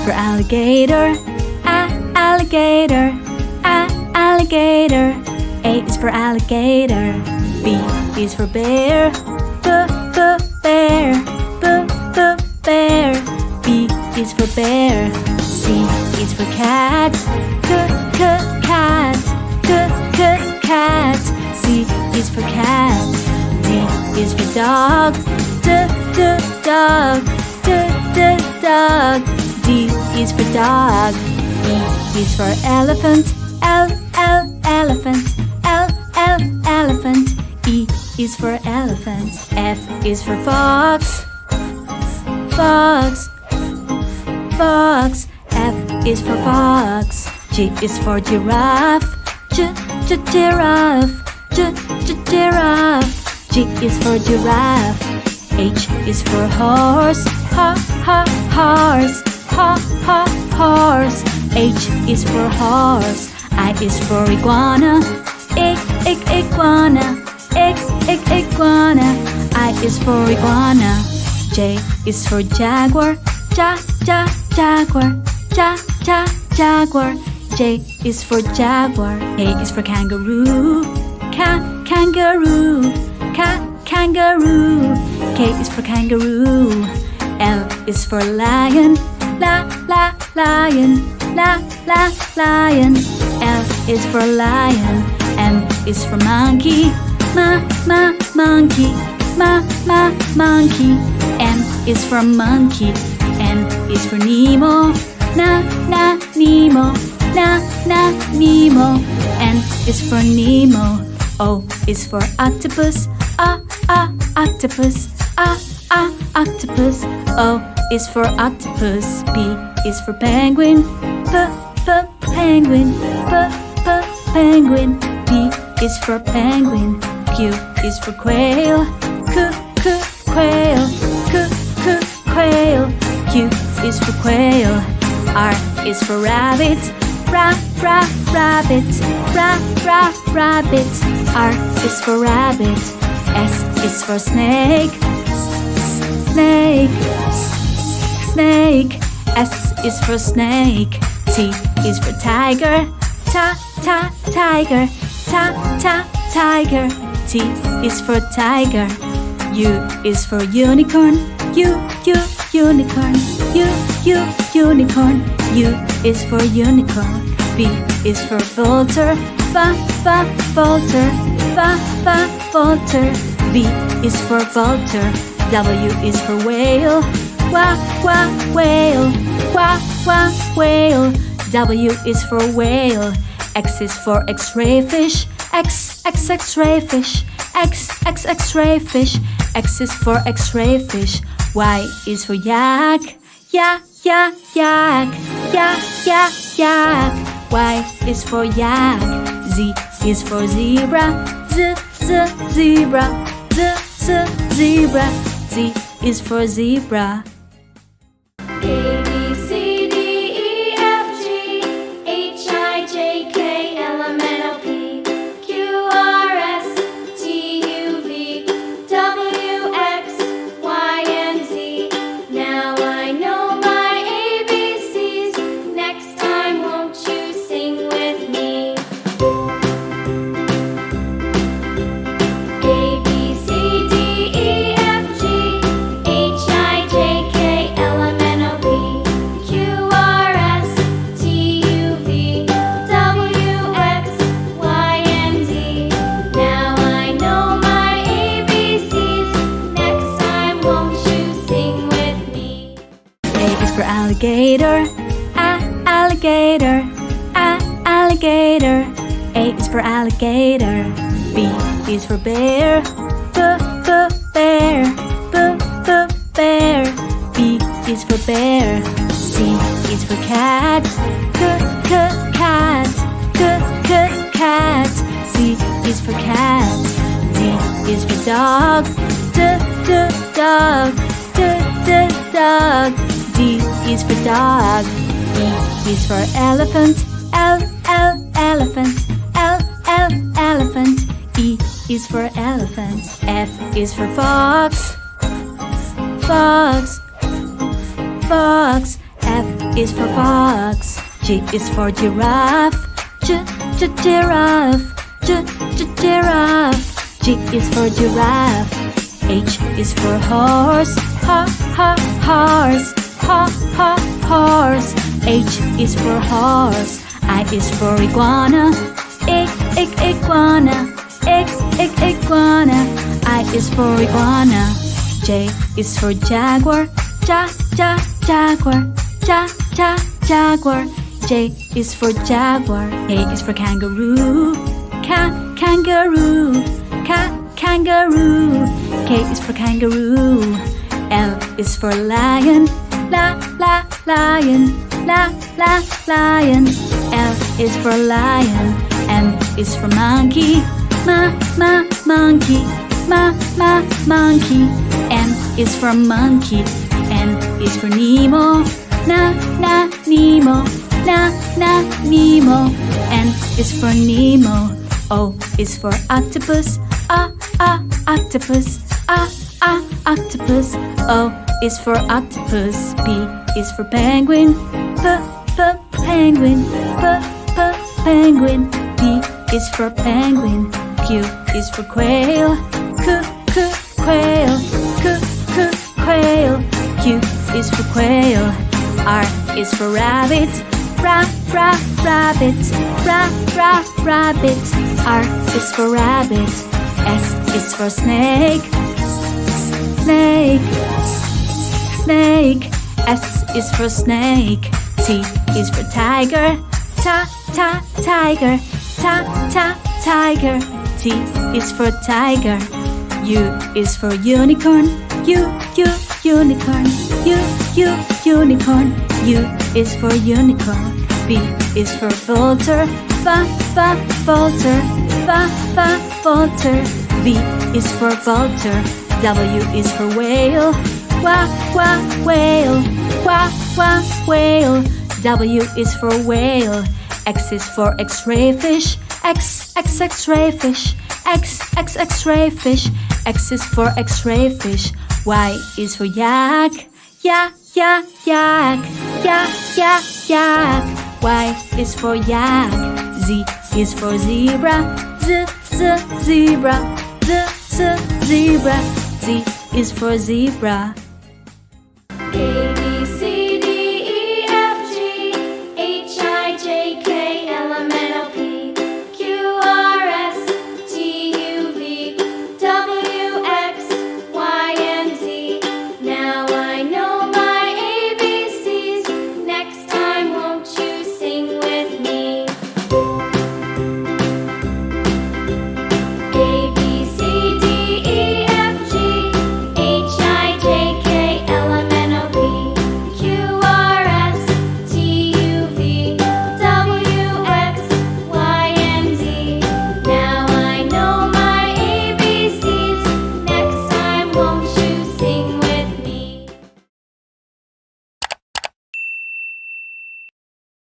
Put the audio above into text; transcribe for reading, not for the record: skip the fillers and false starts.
for alligator, alligator, alligator. A is for alligator. B is for bear, bear, bear. B is for bear. C is for cat, cat, cat. C is for cat. D is for dog, dog, dog. D is for dog. E is for elephant, elephant, elephant. E is for elephant. F is for fox, fox, fox. F is for fox. G is for giraffe, giraffe, giraffe. G is for giraffe. H is for horse, horse, horse. H is for horse. I is for iguana, iguana, iguana. I is for iguana. J is for jaguar, jaguar, jaguar. J is for jaguar. K is for kangaroo, kangaroo, kangaroo. K is for kangaroo. L is for lion, lion, lion. L is for lion. M is for monkey, monkey, monkey. M is for monkey. N is for Nemo, Nemo, Nemo. N is for Nemo. O is for octopus, octopus, octopus. O is for octopus. P is for penguin, penguin, penguin. P is for penguin. Q is for quail, quail, quail. Q is for quail. R is for rabbit, rabbit, rabbit. R is for rabbit. S is for snake, snake, snake. S is for snake. T is for tiger, tiger, tiger. T is for tiger. U is for unicorn, unicorn, unicorn. U is for unicorn. V is for vulture, vulture, vulture. V is for vulture. W is for whale, whale, whale. W is for whale. X is for X-ray fish, X-ray fish, X-ray fish. X is for X-ray fish. Y is for yak, yak, yak, Y is for yak. Z is for zebra, zebra, zebra. Z is for zebra. A, B, C, D, E, F, G, H, I, J, K, L, M, N, O, P, Q, R, S, T, U, V, W, X, Y, and Z. Now I know my ABCs. Next time, won't you sing with me? A, B, C, D, E, F, G, H, I, J, K, L, M, N, O, P, Q, R, S, T, U, V, W, X, Y, and Z. Now I know my ABCs. Next time, won't you sing with me? A is for alligator, alligator, alligator. A is for alligator. B is for bear, bear, bear. B is for bear. C is for cat, cat, cat. C is for cat. D is for dog, dog, dog. D is for dog. E is for elephant, elephant, elephant. E is for elephant. F is for fox, fox, fox. F is for fox. G is for giraffe. Giraffe. Giraffe. G is for giraffe. H is for horse. Horse. Horse. H is for horse. I is for iguana. Iguana. Iguana. I is for iguana. J is for jaguar. Jaguar. Jaguar. J is for jaguar. K is for kangaroo. Kangaroo. Kangaroo. K is for kangaroo. L is for lion. Lion. Lion. L is for lion. M is for monkey. Monkey. Monkey. N is for monkey. N is for Nemo. Nemo. Nemo. N is for Nemo. O is for octopus. Octopus. Octopus. O is for octopus. P is for penguin. Penguin. Penguin. P is for penguin. Q is for quail. Quail. Quail. Q is for quail. R is for rabbit. Rabbit. Rabbit. R is for rabbit. S is for snake. Snake. S is for snake. T is for tiger. Tiger. Tiger. T is for tiger. U is for unicorn. Unicorn. Unicorn. U is for unicorn. V is for vulture. Vulture. V is for vulture. W is for whale. Whale. Whale. W is for whale. X is for X-ray fish. X-ray fish. X-ray fish. X is for X-ray fish. Y is for yak. Yak. Y is for yak. Z is for zebra. Zebra. Zebra. Z is for zebra. A